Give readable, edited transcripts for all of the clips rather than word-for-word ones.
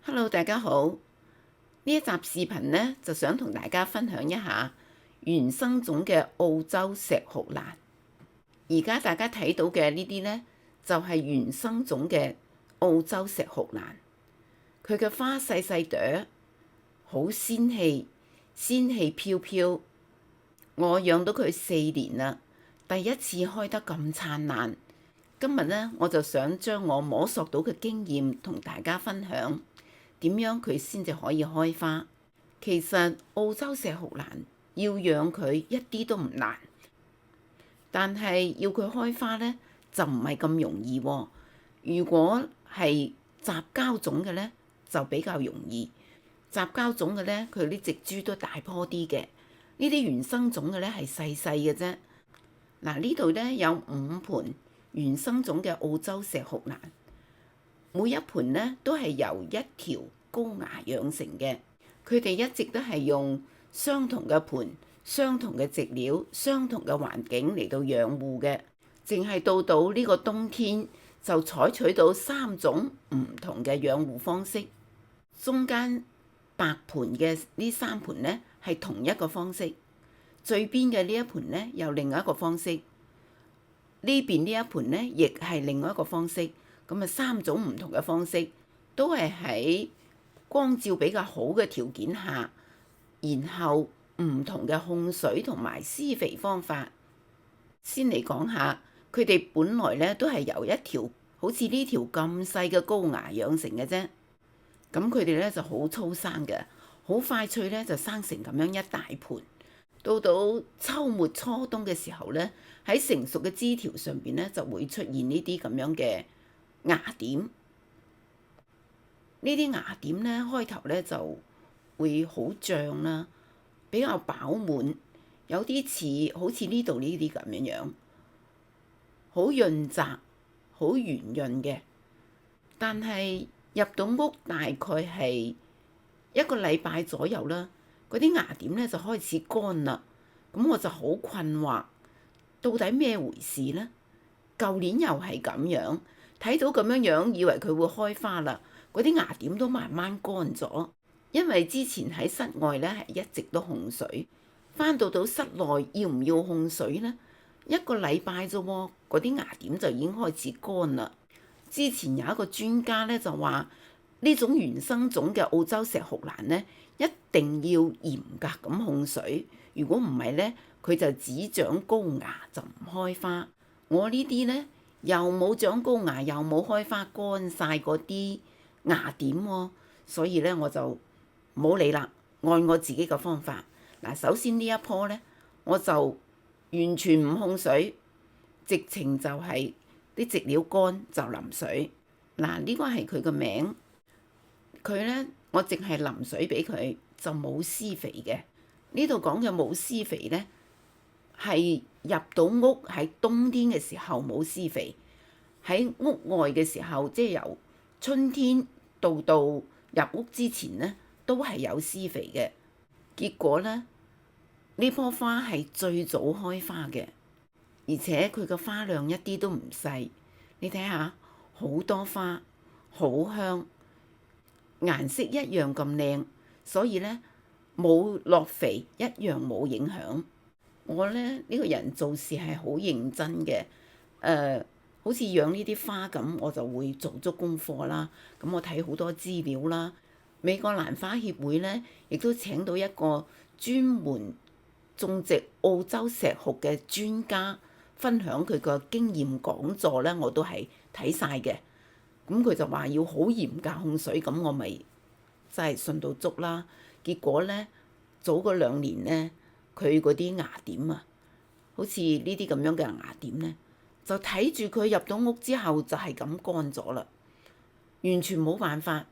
Hello，大家好。呢一集視頻呢，就想同大家分享一下原生種嘅澳洲石斛蘭。而家大家睇到嘅呢啲呢，就係原生種嘅澳洲石斛蘭。佢嘅花細細朵，好仙氣，仙氣飄飄。我養到佢4年啦，第一次開得咁燦爛。今日呢，我就想將我摸索到嘅經驗同大家分享。點樣佢先至可以開花？其實澳洲石斛蘭要養佢一啲都唔難，但係要佢開花呢，就唔係咁容易喎。如果係雜交種嘅呢，就比較容易。雜交種嘅呢，佢啲植株都大棵啲嘅。呢啲原生種嘅呢，係細細嘅啫。嗱，呢度呢，有5盆原生種嘅澳洲石斛蘭。每一盆呢都係由一條高芽養成嘅，佢哋一直都係用相同嘅盆、相同嘅植料、相同嘅環境嚟到養護嘅，淨係到呢個冬天就採取到3種唔同嘅養護方式。中間白盆嘅呢3盆呢係同一個方式，最邊嘅呢一盆呢又另外一個方式，呢邊呢一盆呢亦係另外一個方式。咁啊，3種唔同嘅方式，都係喺光照比較好嘅條件下，然後唔同嘅控水同埋施肥方法。先嚟講下，佢哋本來咧都係由一條好似呢條咁細嘅高芽養成嘅啫。咁佢哋咧就好粗生嘅，好快脆咧就生成咁樣一大盤。到秋末初冬嘅時候咧，喺成熟嘅枝條上邊咧就會出現呢啲咁樣嘅芽點。呢啲芽點咧開頭咧就會好脹啦，比較飽滿，有啲似好似呢度呢啲咁樣，好潤澤，好圓潤嘅。但係入到屋大概係1個禮拜左右啦，嗰啲芽點咧就開始乾啦。咁我就好困惑，到底咩回事呢？舊年又係咁樣。睇到咁樣，以為佢會開花啦，嗰啲芽點都慢慢乾咗。因為之前喺室外咧係一直都控水，翻到室內要唔要控水呢？1個禮拜啫喎，嗰啲芽點就已經開始乾啦。之前有一個專家咧就話，呢種原生種嘅澳洲石斛蘭咧，一定要嚴格咁控水，如果唔係咧，佢就只長高芽就唔開花。我呢啲咧，又冇長高芽，又冇開花，乾晒嗰啲芽點喎，所以咧我就唔好理啦，按我自己嘅方法。嗱，首先呢一棵咧，我就完全唔控水，直情就係啲植料乾就淋水。嗱，呢個係佢個名，佢咧我淨係淋水俾佢，就冇施肥嘅。呢度講嘅冇施肥咧，係入到屋喺冬天嘅時候冇施肥，喺屋外嘅時候，即係由春天到入屋之前呢，都係有施肥嘅。結果呢，呢棵花係最早開花嘅，而且佢嘅花量一啲都唔細。你睇下，好多花，好香，顏色一樣咁靚，所以呢，冇落肥一樣冇影響。我呢個人做事係好認真嘅，好似養呢啲花咁，我就會做足功課啦。咁我睇好多資料啦。美國蘭花協會呢，亦都請到一個專門種植澳洲石斛嘅專家，分享佢個經驗講座呢，我都係睇晒嘅。咁佢就話要好嚴格控水，咁我咪真係信到足啦。結果呢，早嗰2年呢，佢嗰啲芽點啊，好似呢啲咁樣嘅芽點呢，就睇住佢入到屋之後就係咁乾咗啦，完全冇辦法。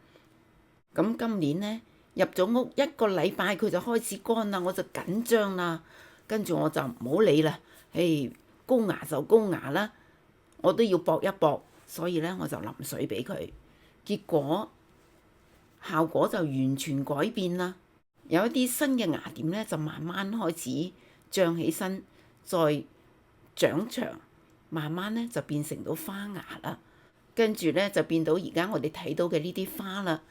咁今年呢，入咗屋1個禮拜佢就開始乾啦，我就緊張啦。跟住我就唔好理啦，高芽就高芽啦，我都要搏一搏，所以咧我就淋水俾佢。結果效果就完全改變啦。有一啲新嘅芽點咧，就慢慢開始脹起身，再長長，慢慢咧就變成到花芽啦。跟住咧就變到而家我哋睇到嘅呢啲花啦。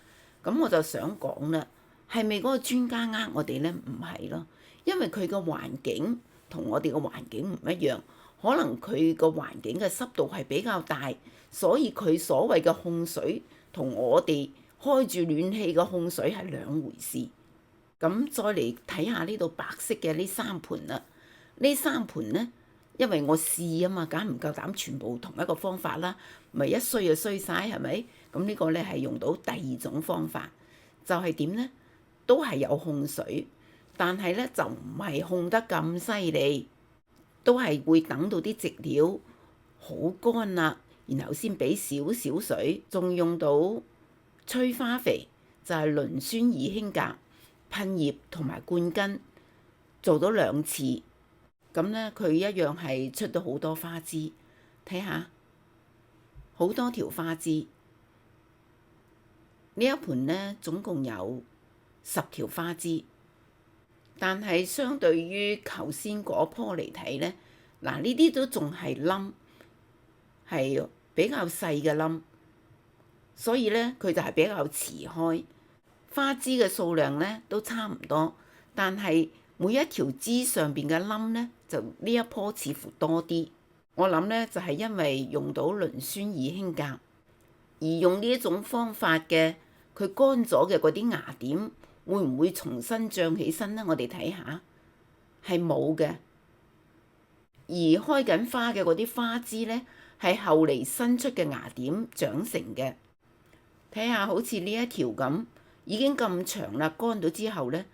咁我就想講啦，係咪嗰個專家我哋呢？唔係咯，因為佢個環境同我哋個環境唔一樣，可能佢個環境嘅濕度係比較大，所以佢所謂嘅控水同我哋開住暖氣嘅控水係兩回事。咁再嚟睇下呢度白色嘅呢三盤啦，呢三盤呢，因為我試啊嘛，梗唔夠膽全部同一個方法啦，咪一衰就衰晒，係咪？咁呢個呢係用到第二種方法，就係點呢？都係有控水，但係呢就唔係控得咁犀利，都係會等到啲植料好乾啦，然後先俾少少水，仲用到催花肥，就係磷酸二氫鉀噴葉同埋灌根，做到2次，咁呢，佢一樣係出到好多花枝，睇下好多條花枝。呢一盤呢，總共有10條花枝，但係相對於頭先嗰棵嚟睇呢，嗱呢啲都仲係冧，係比較細嘅冧，所以呢，佢就係比較遲開。花枝嘅數量呢都差唔多，但係每一條枝上邊嘅冧呢，就呢一棵似乎多啲。我諗呢，就係因為用到磷酸二氫鉀，而用呢一種方法嘅，佢乾咗嘅嗰啲芽點會唔會重新長起身呢？我哋睇下，係冇嘅。而開緊花嘅嗰啲花枝呢，係後嚟新出嘅芽點長成嘅。睇下好似呢一條咁。已經咁長啦，乾咗之後呢，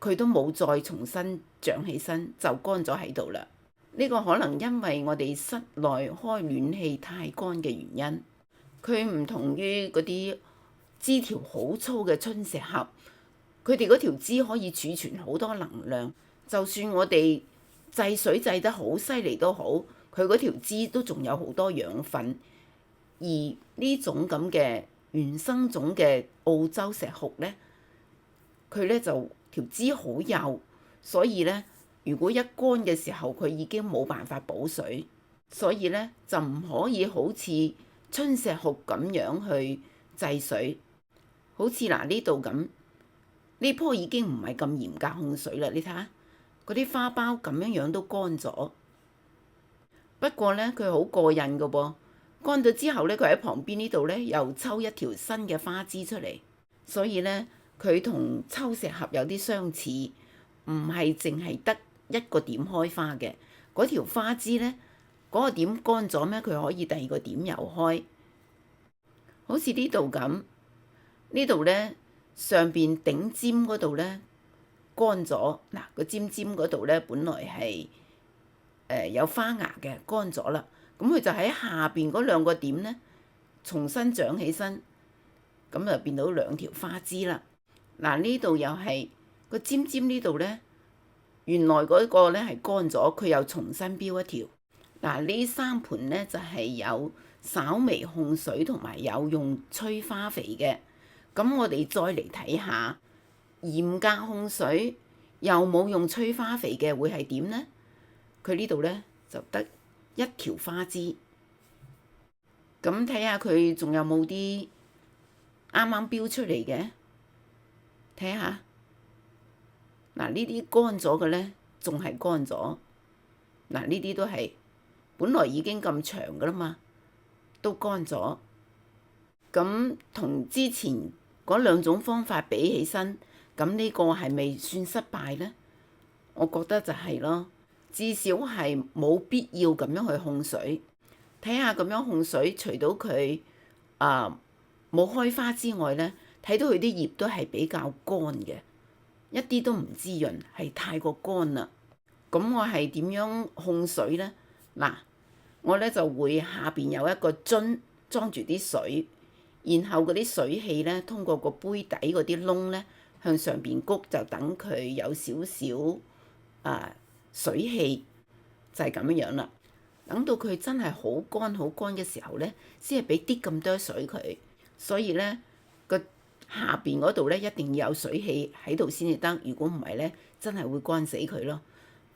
佢都冇再重新長起身，就乾咗喺度啦。呢個可能因為我哋室內開暖氣太乾嘅原因。佢唔同於嗰啲枝條好粗嘅春石斛，佢哋嗰條枝可以儲存好多能量，就算我哋制水制得好犀利都好，佢嗰條枝都仲有好多養分。而呢種咁嘅原生種嘅澳洲石斛呢，佢呢就條枝好幼，所以呢，如果一乾嘅時候，佢已經冇辦法補水，所以呢，就唔可以好似春石斛咁樣去制水。好似嗱呢度咁，呢棵已經唔係咁嚴格控水啦。你睇下嗰啲花苞咁樣都乾咗，不過呢，佢好過癮㗎噃。乾咗之後呢，佢喺旁邊呢度呢，又抽一條新嘅花枝出嚟，所以呢，佢同秋石斛有啲相似，唔係淨係得一個點開花嘅。嗰條花枝呢，嗰個點乾咗咩？佢可以第二個點又開，好似呢度咁。呢度呢，上邊頂尖嗰度呢，乾咗，嗱個尖尖嗰度呢，本來係有花芽嘅，乾咗啦。咁佢就喺下邊嗰2個點呢，重新長起身，咁就變到2條花枝啦。嗱呢度又係個尖尖呢度呢，原來嗰個呢係乾咗，佢又重新標一條。嗱呢3盤呢，就係有稍微控水同埋有用催花肥嘅。咁我哋再嚟睇下嚴格控水又冇用催花肥嘅會係點呢？佢呢度呢，就得1條花枝，咁睇下佢仲有冇啲啱啱標出嚟嘅？睇下，嗱呢啲乾咗嘅呢，仲係乾咗。嗱呢啲都係本來已經咁長噶啦嘛，都乾咗。咁同之前嗰2種方法比起身，咁呢個係咪算失敗呢？我覺得就係咯。至少係冇必要咁樣去控水，睇下咁樣控水，除到佢冇開花之外呢，睇到佢啲葉都係比較乾嘅，一啲都唔滋潤，係太過乾啦。咁我係點樣控水呢？嗱，我呢就會下邊有一個樽裝住啲水，然後嗰啲水氣呢，通過個杯底嗰啲窿呢，向上邊谷，就等佢有少少水氣，就係咁樣樣啦。等到佢真係好乾好乾嘅時候呢，先係俾啲咁多水佢。所以呢，個下邊嗰度呢，一定要有水氣喺度先至得。如果唔係呢，真係會乾死佢咯。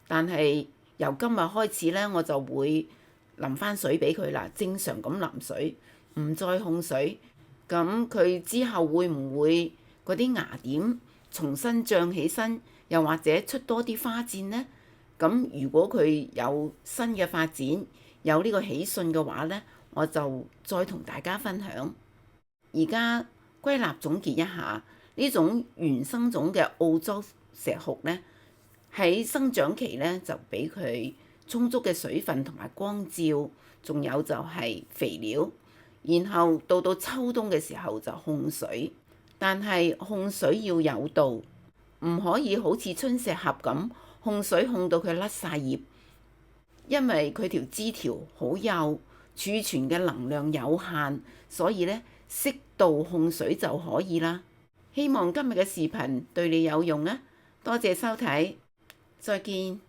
但係由今日開始呢，我就會淋翻水俾佢啦，正常咁淋水，唔再控水。咁佢之後會唔會嗰啲芽點重新脹起身，又或者出多啲花箭呢？咁如果佢有新嘅發展，有呢個喜訊嘅話呢，我就再同大家分享。而家歸納總結一下，呢種原生種嘅澳洲石斛呢，喺生長期呢，就俾佢充足嘅水分同埋光照，仲有就係肥料。然後到秋冬嘅時候就控水，但係控水要有度，唔可以好似春石斛咁控水控到佢甩晒葉，因為佢條枝條好幼，儲存嘅能量有限，所以呢，適度控水就可以啦。希望今日嘅視頻對你有用啊！多謝收睇，再見。